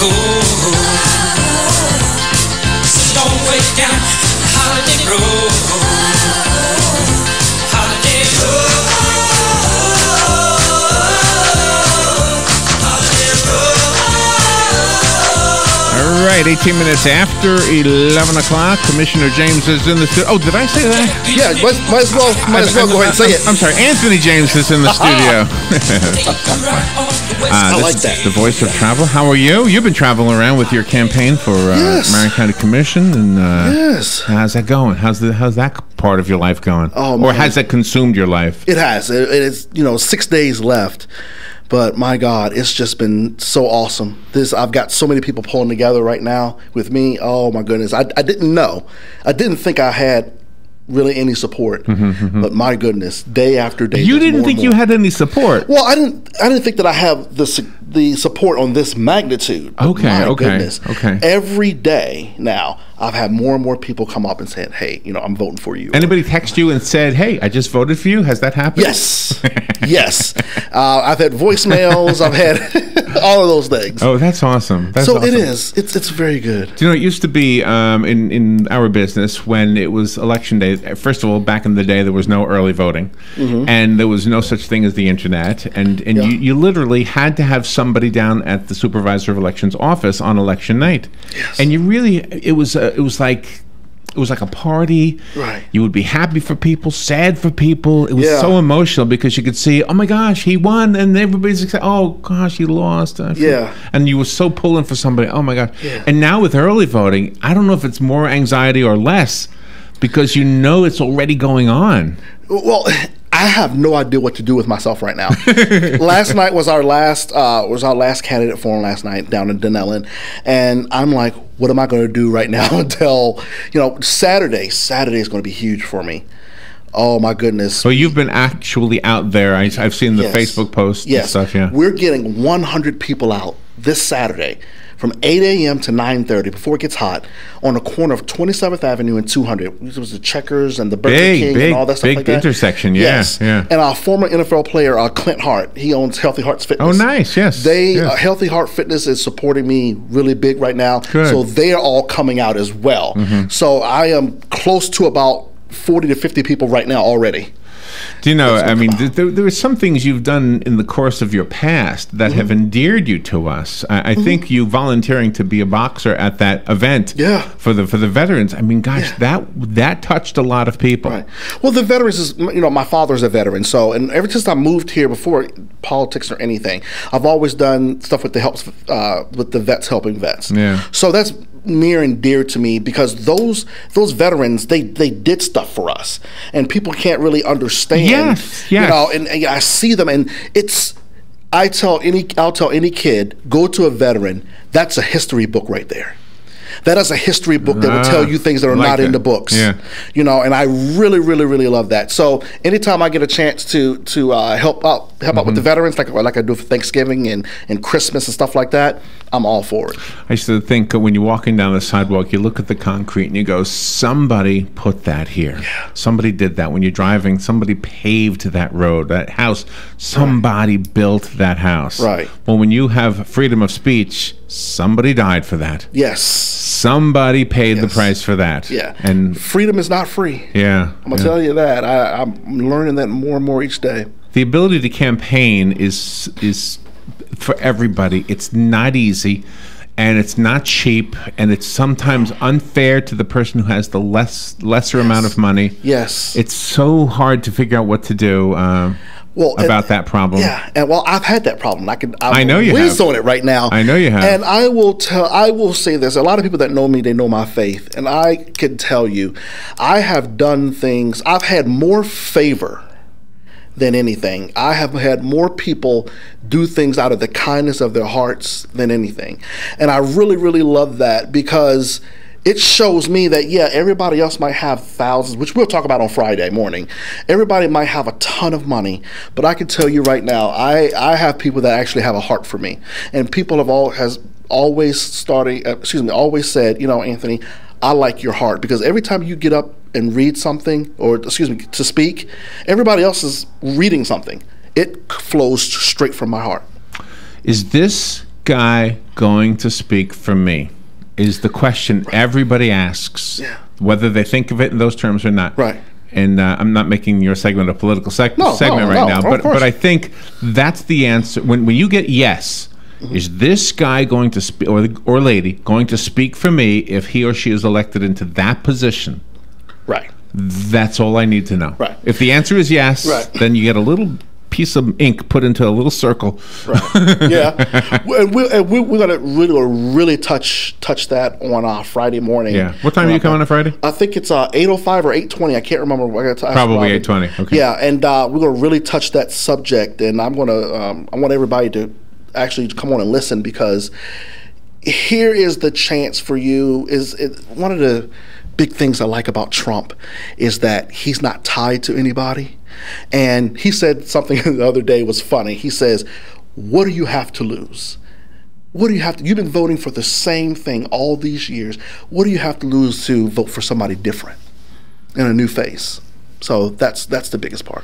So don't wait down the holiday road. Holiday road. Holiday road. All right, 18 minutes after 11 o'clock. Commissioner James is in the studio. Oh, did I say that? Yeah, might as well go ahead and say it. I'm sorry, Anthony James is in the studio. I like that. The voice of travel. How are you? You've been traveling around with your campaign for Marion County Commission, and yes. How's that going? How's that part of your life going? Oh, or man. has that consumed your life? It has. It is 6 days left. But my God, it's just been so awesome. I've got so many people pulling together right now with me. Oh my goodness, I didn't know. I didn't think I had really any support. But my goodness, day after day. You didn't think you had any support? Well, I didn't think that I have the support on this magnitude. Okay, Goodness. okay. Every day now, I've had more and more people come up and say, "Hey, I'm voting for you." Anybody text you and said, "Hey, I just voted for you"? Has that happened? Yes, yes. I've had voicemails. I've had all of those things. Oh, that's awesome. That's awesome. It is. It's very good. Do you know, it used to be in our business when it was election day. First of all, back in the day, there was no early voting, and there was no such thing as the internet, and you literally had to have somebody down at the supervisor of elections office on election night, and it was like a party. Right. You would be happy for people, sad for people. It was so emotional because you could see, oh my gosh, he won, and everybody's excited. Oh gosh, he lost. And you were so pulling for somebody. Oh my gosh. Yeah. And now with early voting, I don't know if it's more anxiety or less because it's already going on. Well, I have no idea what to do with myself right now. Last night was our last candidate forum last night down in Denellen, and I'm like, what am I going to do right now until Saturday? Saturday is going to be huge for me. Oh my goodness. Well, you've been actually out there. I've seen the Facebook posts and stuff. Yeah, we're getting 100 people out this Saturday from 8 a.m. to 9:30 before it gets hot on the corner of 27th Avenue and 200. It was the Checkers and the Burger King and all that stuff like that. Big intersection, yes. Yeah. And our former NFL player, Clint Hart, he owns Healthy Hearts Fitness. Oh, nice, yes. Healthy Heart Fitness is supporting me really big right now. Good. So they are all coming out as well. So I am close to about 40 to 50 people right now already. Do you know, I mean, there are some things you've done in the course of your past that have endeared you to us. I think you volunteering to be a boxer at that event for the veterans. I mean, gosh, that touched a lot of people. Right. Well, the veterans is, my father's a veteran. So, and ever since I moved here, before politics or anything, I've always done stuff with the vets helping vets. Yeah. So that's near and dear to me because those veterans they did stuff for us and people can't really understand. Yes. And I see them and I'll tell any kid, go to a veteran, that's a history book right there. That is a history book that will tell you things that are not in the books. Yeah. And I really, really, really love that. So anytime I get a chance to help out with the veterans, like I do for Thanksgiving and Christmas and stuff like that, I'm all for it. I used to think when you're walking down the sidewalk, you look at the concrete and you go, somebody put that here. Yeah. Somebody did that. When you're driving, somebody paved that road, that house. Somebody built that house. Right. Well, when you have freedom of speech, somebody died for that. Yes. Somebody paid the price for that. Yeah. And freedom is not free. Yeah. I'm going to tell you that. I'm learning that more and more each day. The ability to campaign is for everybody. It's not easy, and it's not cheap, and it's sometimes unfair to the person who has the lesser amount of money. Yes. It's so hard to figure out what to do about that problem. Yeah, and I've had that problem. I know you have. on it right now. I know you have. And I will say this. A lot of people that know me, they know my faith, and I can tell you, I have done things. I've had more favor than anything. I have had more people do things out of the kindness of their hearts than anything. And I really, really love that because it shows me that, everybody else might have thousands, which we'll talk about on Friday morning. Everybody might have a ton of money, but I can tell you right now, I have people that actually have a heart for me. And people have always said, Anthony, I like your heart, because every time you get up and read something, or to speak, everybody else is reading something. It flows straight from my heart. Is this guy going to speak for me? Is the question everybody asks, whether they think of it in those terms or not. Right. And I'm not making your segment a political segment right now, but I think that's the answer. When you get yes, is this guy going to speak, or lady going to speak for me if he or she is elected into that position? Right. That's all I need to know. Right. If the answer is yes, then you get a little piece of ink put into a little circle. Right. Yeah. We're gonna really touch that on Friday morning. Yeah. What time are you coming on Friday? I think it's 8:05 or 8:20. I can't remember. Probably 8:20. Okay. Yeah, and we're gonna really touch that subject, and I want everybody to actually come on and listen, because here is the chance for you. One of the big things I like about Trump is that he's not tied to anybody. And he said something the other day was funny. He says, what do you have to lose? What do you have to, you've been voting for the same thing all these years. What do you have to lose to vote for somebody different and a new face? So that's the biggest part.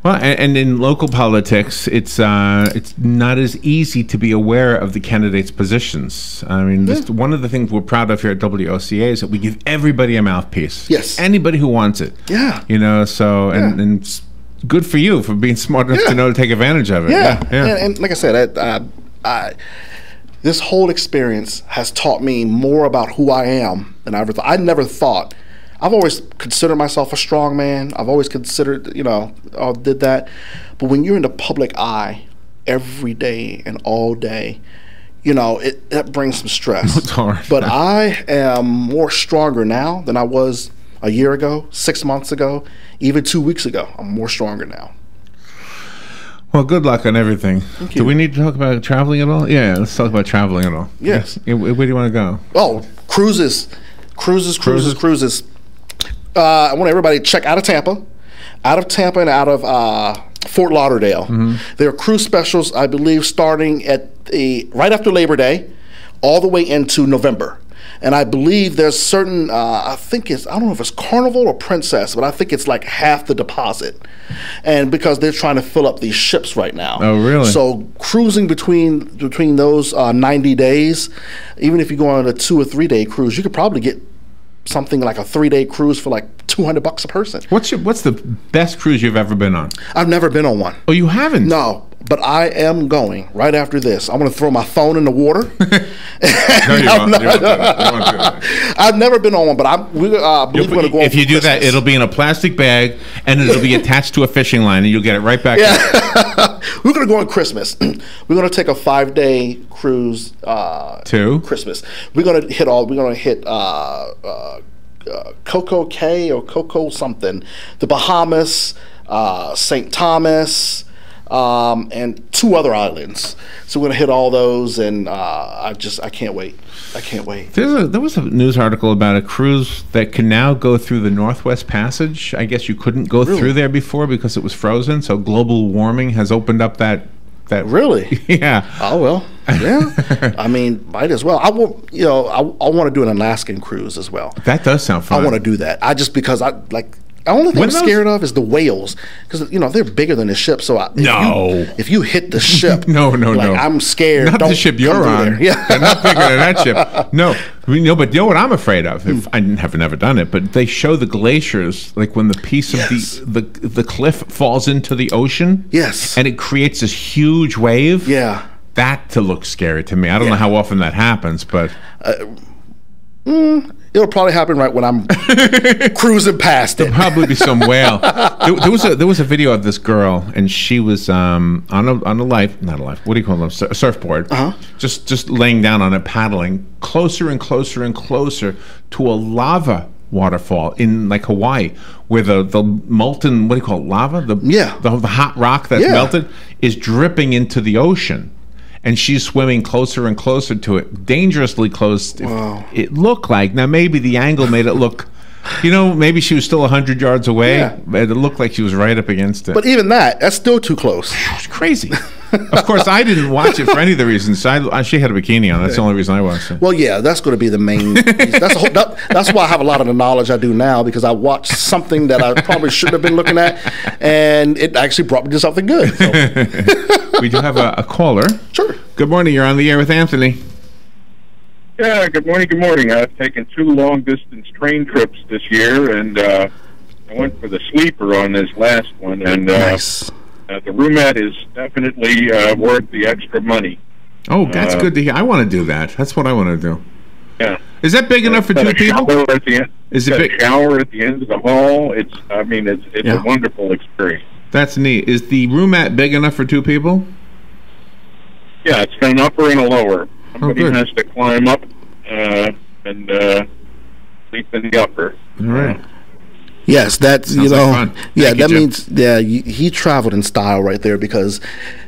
Well, and in local politics, it's not as easy to be aware of the candidates' positions. I mean, one of the things we're proud of here at WOCA is that we give everybody a mouthpiece. Yes. Anybody who wants it. Yeah. You know, so, and it's good for you for being smart enough to know to take advantage of it. Yeah. And like I said, this whole experience has taught me more about who I am than I ever thought. I never thought. I've always considered myself a strong man. I've always considered, did that. But when you're in the public eye every day and all day, that brings some stress. It's hard. But I am more stronger now than I was a year ago, 6 months ago, even 2 weeks ago. I'm more stronger now. Well, good luck on everything. Thank you. Do we need to talk about traveling at all? Yeah, let's talk about traveling at all. Yes. Where do you want to go? Oh, cruises. I want everybody to check out of Tampa and out of Fort Lauderdale. Mm-hmm. There are cruise specials, I believe, starting at right after Labor Day, all the way into November. And I believe there's certain, I don't know if it's Carnival or Princess, but I think it's like half the deposit. And because they're trying to fill up these ships right now. Oh, really? So cruising between those 90 days, even if you go on a 2 or 3 day cruise, you could probably get something like a 3-day cruise for like $200 a person. What's the best cruise you've ever been on? I've never been on one. Oh, you haven't? No, but I am going right after this. I'm going to throw my phone in the water. No, you won't do that. I've never been on one, but I believe we're going to go on. If you do that, it'll be in a plastic bag and it'll be attached to a fishing line, and you'll get it right back. Yeah. We're going to go on Christmas. We're going to take a 5-day cruise to Christmas. We're going to hit Coco Cay or Coco something, the Bahamas, St. Thomas, and 2 other islands. So we're gonna hit all those, and I can't wait. I can't wait. There was a news article about a cruise that can now go through the Northwest Passage. I guess you couldn't go through there before because it was frozen. So global warming has opened up that. Really? Yeah. Oh well. Yeah. I mean, might as well. I will. I want to do an Alaskan cruise as well. That does sound fun. I want to do that. Because the only thing I'm scared of is the whales, because they're bigger than the ship. So if you hit the ship, no, I'm scared. Not the ship you're on. Yeah, they're not bigger than that ship. No, but you know what I'm afraid of? If I have never done it, but they show the glaciers, like when the piece of the cliff falls into the ocean. Yes, and it creates this huge wave. Yeah, that to look scary to me. I don't know how often that happens, but. It'll probably happen right when I'm cruising past it. There'll probably be some whale. There was a video of this girl, and she was on a surfboard, just laying down on it, paddling closer and closer and closer to a lava waterfall in like Hawaii, where the molten lava, the hot rock that's melted is dripping into the ocean. And she's swimming closer and closer to it, dangerously close. Wow. It looked like, now maybe the angle made it look, maybe she was still 100 yards away, but it looked like she was right up against it. But even that's still too close. It was crazy. Of course, I didn't watch it for any of the reasons. She had a bikini on. That's the only reason I watched it. Well, yeah, that's going to be the main. That's why I have a lot of the knowledge I do now, because I watched something that I probably shouldn't have been looking at, and it actually brought me to something good. So. We do have a caller. Sure. Good morning. You're on the air with Anthony. Yeah, good morning, good morning. I've taken 2 long-distance train trips this year, and I went for the sleeper on this last one, and Nice. the roomette is definitely worth the extra money. Oh, that's good to hear. I want to do that. That's what I want to do. Yeah. Is that big enough for 2 people? Shower at the end. Is it big? A shower at the end of the hall. It's Yeah. a wonderful experience. That's neat. Is the roomette big enough for 2 people? Yeah, it's got an upper and a lower. Somebody good. has to climb up and sleep in the upper. All right. Yes, that's, Sounds like fun. yeah, Thank you, that Jim. means, he traveled in style right there because,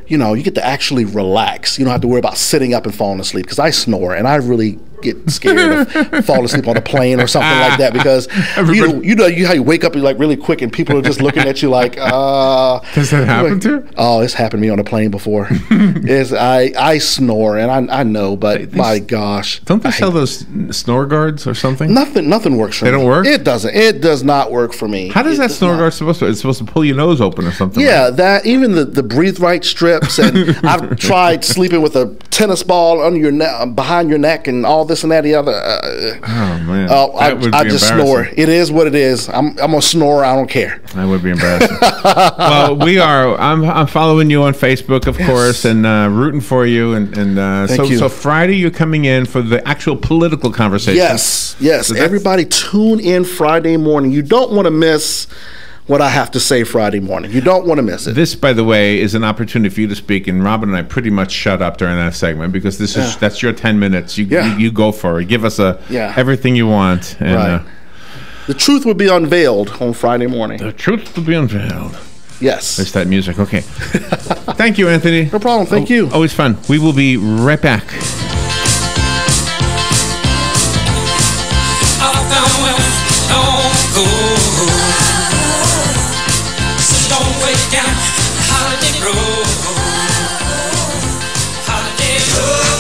you get to actually relax. You don't have to worry about sitting up and falling asleep because I snore and I really get scared of falling asleep on a plane or something like that because, how you wake up like really quick and people are just looking at you like, Does that happen to you? Oh, it's happened to me on a plane before. I snore and I know, but my gosh. Don't they sell those snore guards or something? Nothing works for me. They don't work? It doesn't. It does not work for me. How does It that snore not. guard supposed to? It's supposed to pull your nose open or something. Yeah, right? that even the breathe right strips, and I've tried sleeping with a tennis ball under your neck, behind your neck, and all this and that. The other. Oh man. I That would be just embarrassing. snore. It is what it is. I'm gonna snore. I don't care. That would be embarrassing. Well, we are. I'm following you on Facebook, of course, and rooting for you. And Thank you. So Friday you're coming in for the actual political conversation. Yes. So that's- Everybody tune in Friday morning. You don't want to miss what I have to say Friday morning. You don't want to miss it. This, by the way, is an opportunity for you to speak, and Robin and I pretty much shut up during that segment because that's your 10 minutes. You go for it. Give us everything you want. And, Right. The truth will be unveiled on Friday morning. the truth will be unveiled. Yes. There's that music. Okay. Thank you, Anthony. No problem. Thank you. Always fun. We will be right back. Don't go. So don't wait down the holiday road. Holiday road.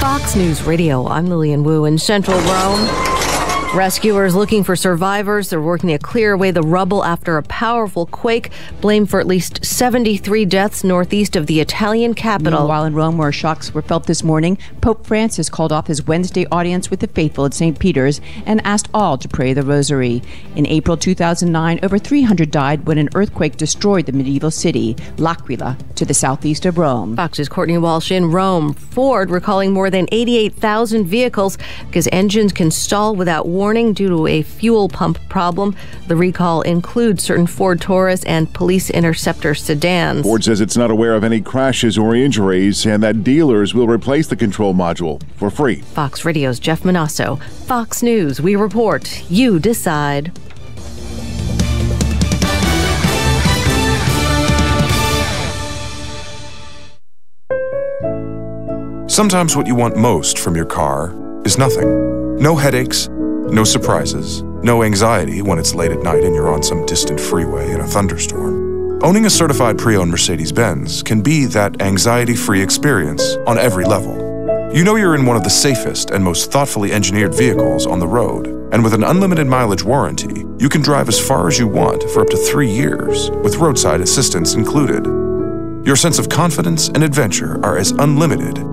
Fox News Radio, I'm Lillian Wu in Central Rome. Rescuers looking for survivors. They're working to clear away the rubble after a powerful quake blamed for at least 73 deaths northeast of the Italian capital. While in Rome, where shocks were felt this morning, Pope Francis called off his Wednesday audience with the faithful at St. Peter's and asked all to pray the rosary. In April 2009, over 300 died when an earthquake destroyed the medieval city, L'Aquila, to the southeast of Rome. Fox's Courtney Walsh in Rome. Ford recalling more than 88,000 vehicles because engines can stall without warning due to a fuel pump problem. The recall includes certain Ford Taurus and Police Interceptor sedans. Ford says it's not aware of any crashes or injuries and that dealers will replace the control module for free. Fox Radio's Jeff Manasso. Fox News, we report, you decide. Sometimes what you want most from your car is nothing. No headaches, no surprises, no anxiety when it's late at night and you're on some distant freeway in a thunderstorm. Owning a certified pre-owned Mercedes-Benz can be that anxiety-free experience on every level. You know you're in one of the safest and most thoughtfully engineered vehicles on the road. And with an unlimited mileage warranty, you can drive as far as you want for up to 3 years, with roadside assistance included. Your sense of confidence and adventure are as unlimited